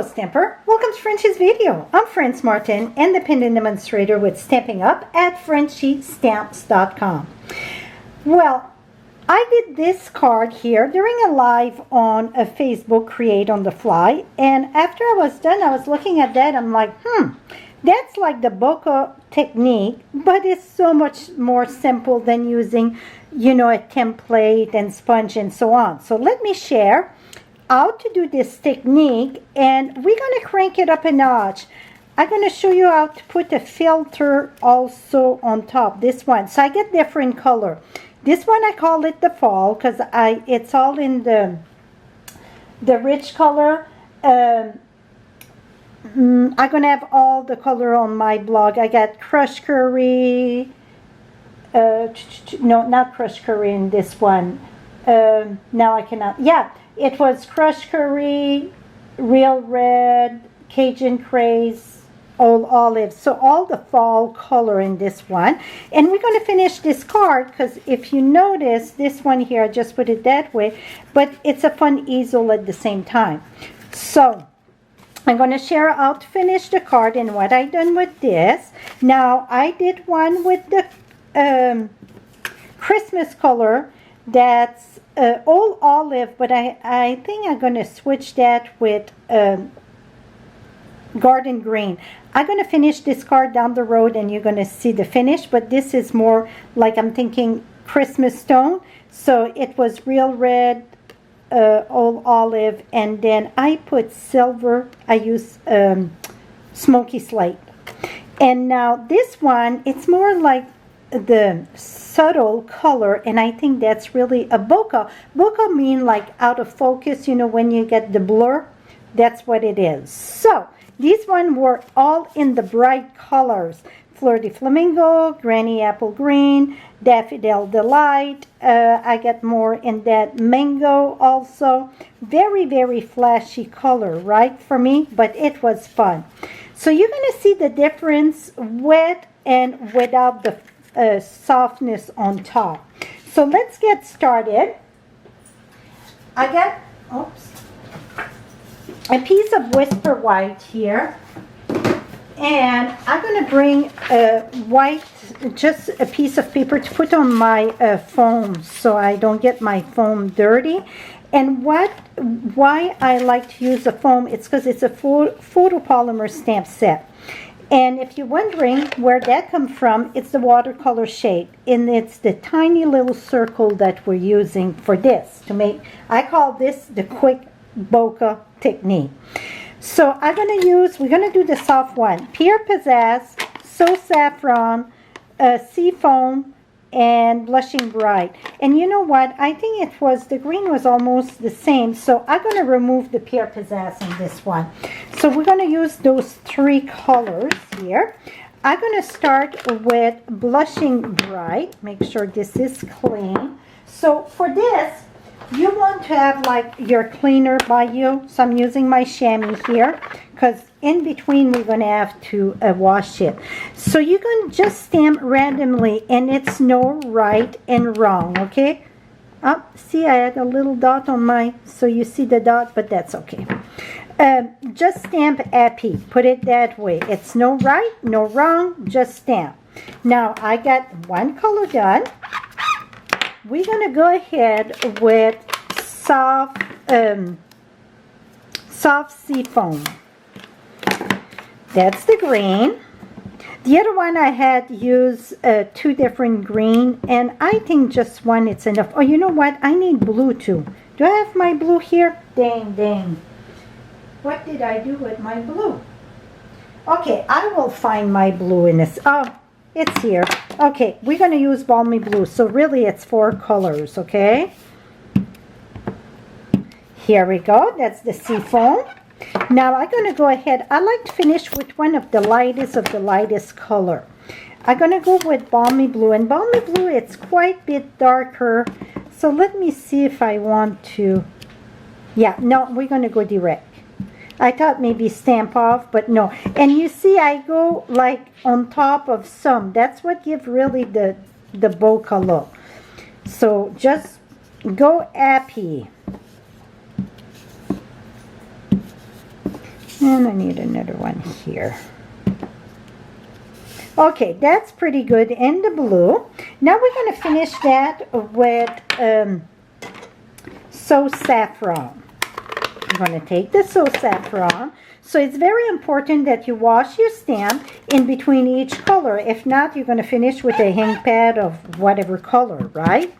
Hello Stamper, welcome to Frenchie's video. I'm Franz Martin, independent demonstrator with Stampin'Up at frenchiestamps.com. Well, I did this card here during a live on a Facebook Create on the Fly, and after I was done, I was looking at that, I'm like, that's like the bokeh technique, but it's so much more simple than using, you know, a template and sponge and so on. So let me share how to do this technique, and we're going to crank it up a notch. I'm going to show you how to put a filter also on top, this one. So I get different color. This one I call it the fall because it's all in the rich color. I'm going to have all the color on my blog. I got crushed curry, no, not crushed curry in this one. Now I cannot, yeah. It was crushed curry, real red, Cajun craze, old olive. So all the fall color in this one. And we're going to finish this card because if you notice, this one here, I just put it that way, but it's a fun easel at the same time. So I'm going to share how to finish the card and what I done with this. Now I did one with the Christmas color that's old olive, but I think I'm going to switch that with garden green. I'm going to finish this card down the road and you're going to see the finish, but this is more like I'm thinking Christmas stone. So it was real red, old olive, and then I put silver. I use smoky slate. And now this one, it's more like the subtle color, and I think that's really a bokeh. Bokeh mean like out of focus, you know, when you get the blur, that's what it is. So these one were all in the bright colors: Fleur de Flamingo, Granny Apple Green, Daffodil Delight. I got more in that mango also. Very, very flashy color, right, for me, but it was fun. So you're going to see the difference with and without the softness on top. So let's get started. I got a piece of Whisper White here, and I'm going to bring white, just a piece of paper to put on my foam so I don't get my foam dirty. And why I like to use the foam, it's because it's a photopolymer stamp set. And if you're wondering where that comes from, it's the Watercolor Shape. And it's the tiny little circle that we're using for this to make, I call this the quick bokeh technique. So I'm going to use, we're going to do the soft one. Pure Pizzazz, So Saffron, Sea Foam, and Blushing Bright. And you know what? I think it was, the green was almost the same. So I'm going to remove the Pure Pizzazz in this one. So we're going to use those three colors here. I'm going to start with Blushing Bright. Make sure this is clean. So for this, you want to have like your cleaner by you. So I'm using my chamois here because in between we're going to have to wash it. So you can just stamp randomly, and it's no right and wrong, okay? See, I had a little dot on my, so you see the dot, but that's okay. Just stamp happy. Put it that way. It's no right, no wrong, just stamp. Now, I got one color done. We're going to go ahead with soft sea foam. That's the green. The other one I had used two different green, and I think just one it's enough. Oh, you know what? I need blue too. Do I have my blue here? Dang. What did I do with my blue? Okay, I will find my blue in this. Oh, it's here. Okay, we're going to use Balmy Blue. So really it's 4 colors, okay? Here we go. That's the sea foam. Now I'm going to go ahead. I like to finish with one of the lightest color. I'm going to go with Balmy Blue. And Balmy Blue, it's quite a bit darker. So let me see if I want to. Yeah, no, we're going to go direct. I thought maybe stamp off, but no. And you see I go like on top of some. That's what gives really the bokeh look. So just go happy. And I need another one here. Okay, that's pretty good in the blue. Now we're going to finish that with So Saffron. I'm going to take the So Saffron. So it's very important that you wash your stamp in between each color. If not, you're going to finish with a hang pad of whatever color, right?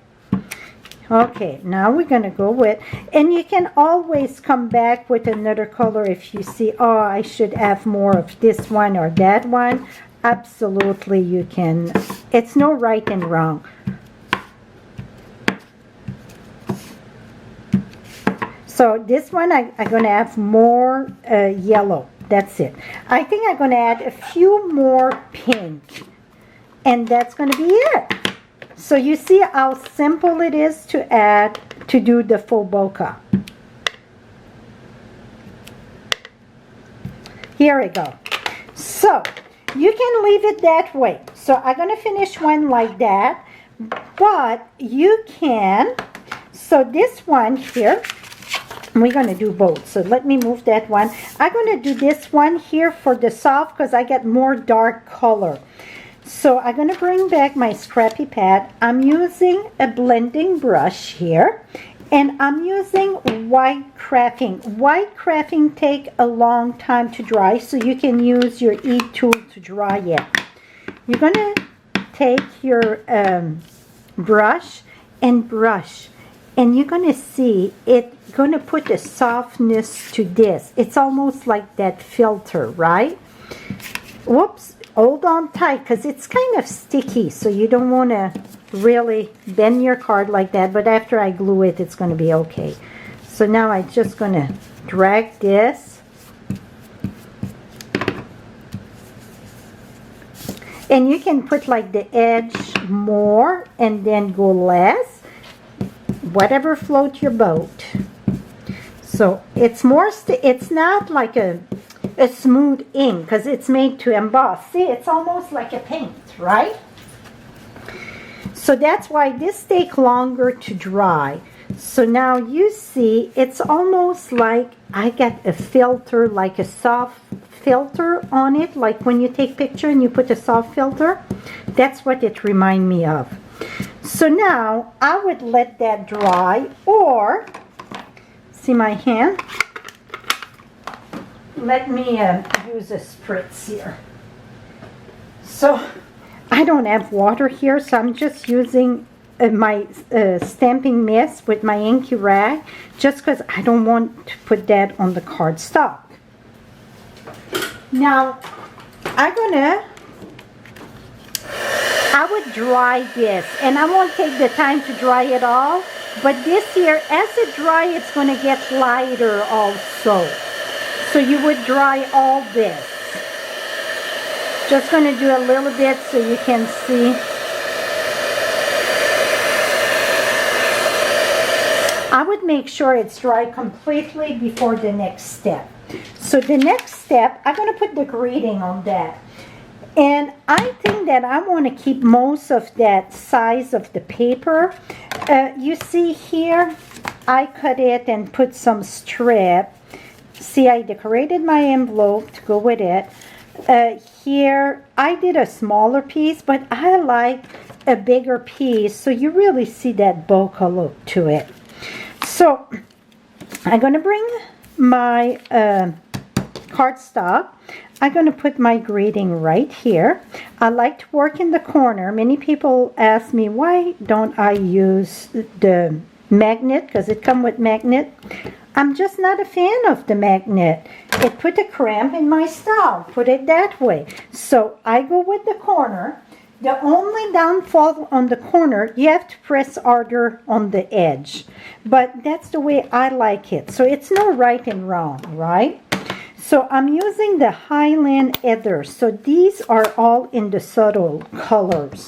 Okay, now we're going to go with, and you can always come back with another color if you see, oh, I should have more of this one or that one. Absolutely, you can. It's no right and wrong. So this one, I'm going to have more yellow. That's it. I think I'm going to add a few more pink. And that's going to be it. So you see how simple it is to do the faux bokeh. Here we go. So you can leave it that way. So I'm going to finish one like that. But you can, so this one here, we're going to do both. So let me move that one. I'm going to do this one here for the soft because I get more dark color. So I'm going to bring back my scrappy pad. I'm using a blending brush here. And I'm using white crafting. White crafting take a long time to dry, so you can use your e-tool to dry it. You're going to take your brush and brush. And you're going to see it's going to put a softness to this. It's almost like that filter, right? Whoops. Hold on tight because it's kind of sticky, so you don't want to really bend your card like that, but after I glue it, it's going to be okay. So now I'm just going to drag this. And you can put like the edge more and then go less. Whatever floats your boat. So it's more, it's not like a smooth ink because it's made to emboss. See, it's almost like a paint, right? So that's why this takes longer to dry. So now you see it's almost like I got a filter, like a soft filter on it, like when you take picture and you put a soft filter. That's what it reminds me of. So now I would let that dry, or see my hand? Let me use a spritz here. So I don't have water here, so I'm just using my stamping mist with my inky rag, just because I don't want to put that on the cardstock. Now I would dry this, and I won't take the time to dry it all, but this here, as it dries, it's going to get lighter also. So you would dry all this. Just going to do a little bit so you can see. I would make sure it's dry completely before the next step. So the next step, I'm going to put the greeting on that. And I think that I want to keep most of that size of the paper. You see here, I cut it and put some strip. See, I decorated my envelope to go with it. Here, I did a smaller piece, but I like a bigger piece, so you really see that bokeh look to it. So, I'm going to bring my cardstock. I'm going to put my greeting right here. I like to work in the corner. Many people ask me, why don't I use the magnet, because it comes with magnet. I'm just not a fan of the magnet. It put a cramp in my style, put it that way. So I go with the corner. The only downfall on the corner, you have to press harder on the edge. But that's the way I like it. So it's no right and wrong, right? So I'm using the Highland Heather. So these are all in the subtle colors.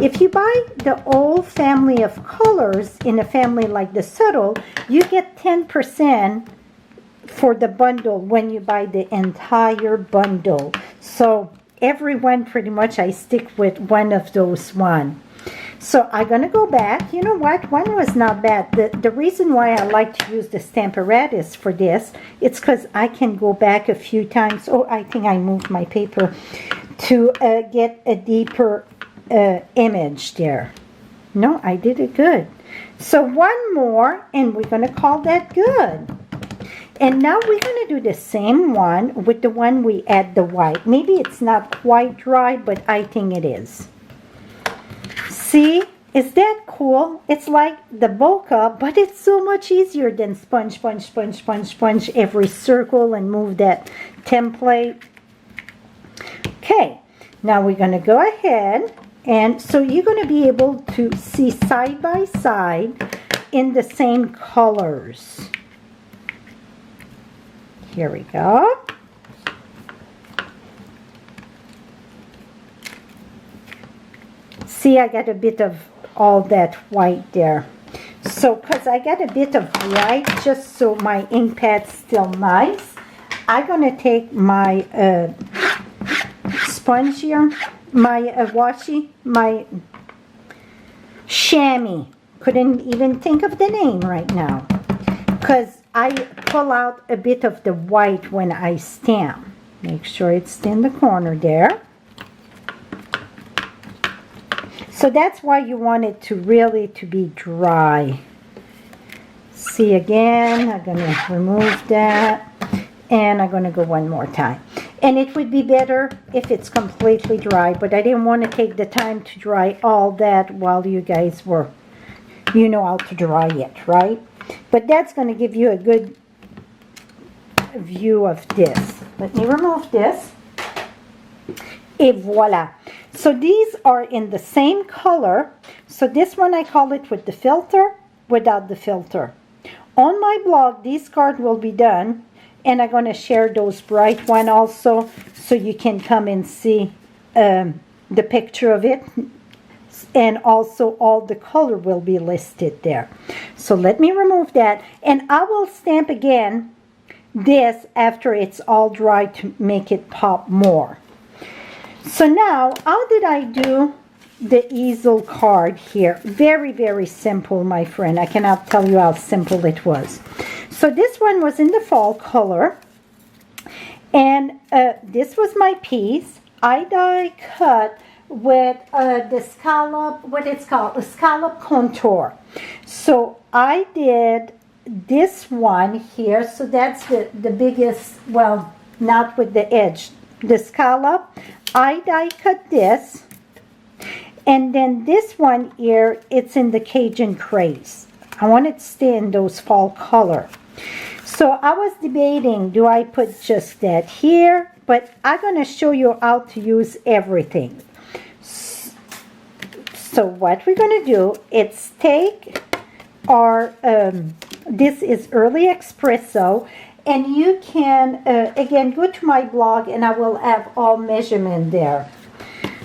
If you buy the old family of colors in a family like the subtle, you get 10% for the bundle when you buy the entire bundle. So everyone pretty much I stick with one of those one. So I'm going to go back. You know what? One was not bad. The reason why I like to use the Stamparatus for this, it's because I can go back a few times. Oh, I think I moved my paper to get a deeper image there. No, I did it good. So one more, and we're going to call that good. And now we're going to do the same one with the one we add the white. Maybe it's not quite dry, but I think it is. See, is that cool? It's like the Bokeh, but it's so much easier than sponge every circle and move that template. Okay, now we're going to go ahead, and so you're going to be able to see side by side in the same colors. Here we go. See, I got a bit of all that white there. So, because I got a bit of white, just so my ink pad's still nice, I'm going to take my sponge here, my washi, my chamois. Couldn't even think of the name right now. Because I pull out a bit of the white when I stamp. Make sure it's in the corner there. So that's why you want it to really to be dry. See again, I'm going to remove that. And I'm going to go one more time. And it would be better if it's completely dry, but I didn't want to take the time to dry all that while you guys were, you know how to dry it, right? But that's going to give you a good view of this. Let me remove this. Et voila. So these are in the same color. So this one I call it with the filter, without the filter. On my blog, these cards will be done. And I'm going to share those bright one also, so you can come and see the picture of it. And also all the color will be listed there. So let me remove that. And I will stamp again this after it's all dry to make it pop more. So now, how did I do the easel card here? Very, very simple, my friend. I cannot tell you how simple it was. So this one was in the fall color. And this was my piece. I die cut with the scallop, what it's called, a scallop contour. So I did this one here. So that's the biggest, well, not with the edge, the scallop. I die cut this, and then this one here, it's in the Cajun Craze. I want it to stay in those fall color. So I was debating, do I put just that here? But I'm going to show you how to use everything. So what we're going to do, it's take our, this is Early Espresso. And you can, again, go to my blog and I will have all measurement there.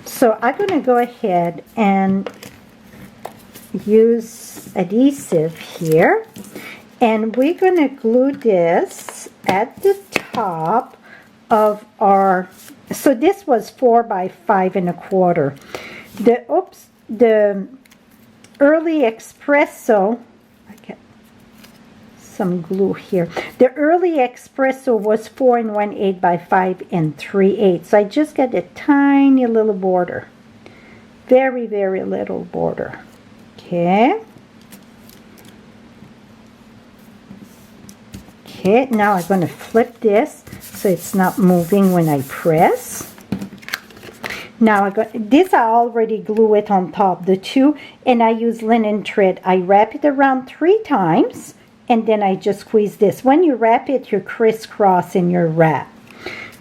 So I'm going to go ahead and use adhesive here. And we're going to glue this at the top of our, so this was 4 by 5 1/4. The Early Espresso, some glue here. The Early Espresso was 4 1/8 by 5 3/8. So I just got a tiny little border. Very, very little border. Okay. Okay, now I'm going to flip this so it's not moving when I press. Now I got this, I already glue it on top, the two, and I use linen thread. I wrap it around 3 times. And then I just squeeze this. When you wrap it, you crisscross in your wrap.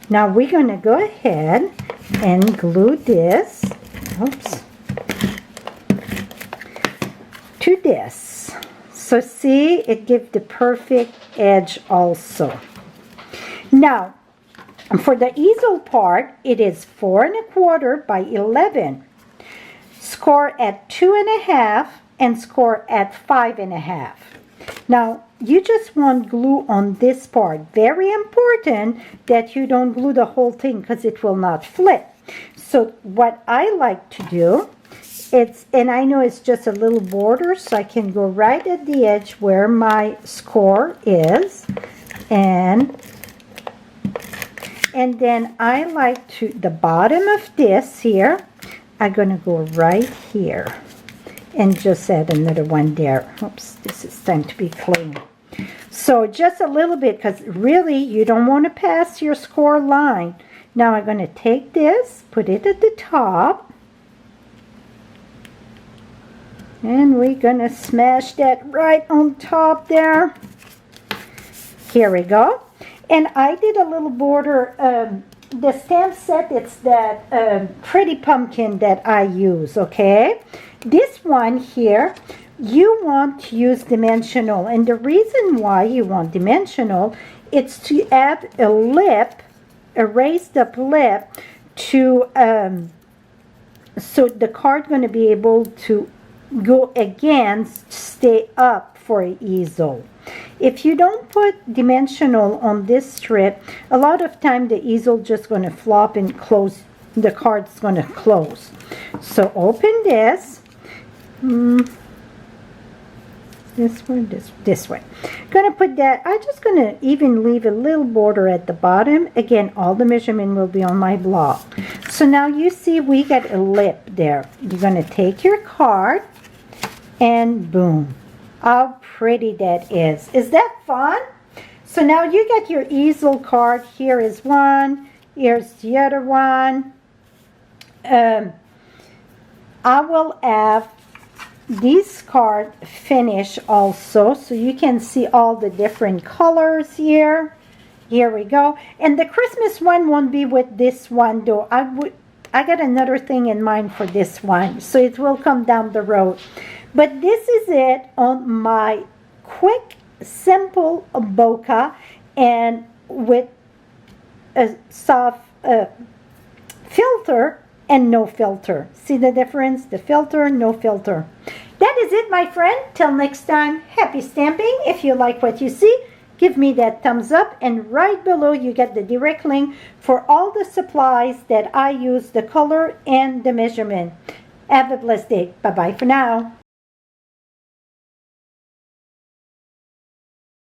Now we're going to go ahead and glue this, oops, to this. So see, it gives the perfect edge also. Now, for the easel part, it is 4 1/4 by 11. Score at 2.5 and score at 5.5. Now, you just want glue on this part. Very important that you don't glue the whole thing because it will not flip. So what I like to do and I know it's just a little border, so I can go right at the edge where my score is, and then I like to, the bottom of this here, I'm gonna go right here and just add another one there. Oops, this is time to be clean. So just a little bit, because really you don't want to pass your score line. Now I'm going to take this, put it at the top, and we're going to smash that right on top there. Here we go. And I did a little border, the stamp set, it's that pretty pumpkin that I use, okay? This one here, you want to use dimensional, and the reason why you want dimensional, it's to add a lip, a raised up lip, to so the card going to be able to go against, stay up for an easel. If you don't put dimensional on this strip, a lot of time the easel just going to flop and close, the card's going to close. So open this. This way, this way. Gonna put that, I'm just gonna even leave a little border at the bottom. Again, all the measurement will be on my block. So now you see we got a lip there. You're gonna take your card and boom. How pretty that is. Is that fun? So now you got your easel card. Here is one, here's the other one. I will have this card finish also, so you can see all the different colors here. Here we go. And the Christmas one won't be with this one though. I got another thing in mind for this one, so it will come down the road. But this is it on my quick, simple bokeh, and with a soft filter and no filter. See the difference? The filter, no filter. That is it, my friend. Till next time, happy stamping. If you like what you see, give me that thumbs up, and right below you get the direct link for all the supplies that I use, the color and the measurement. Have a blessed day. Bye-bye for now.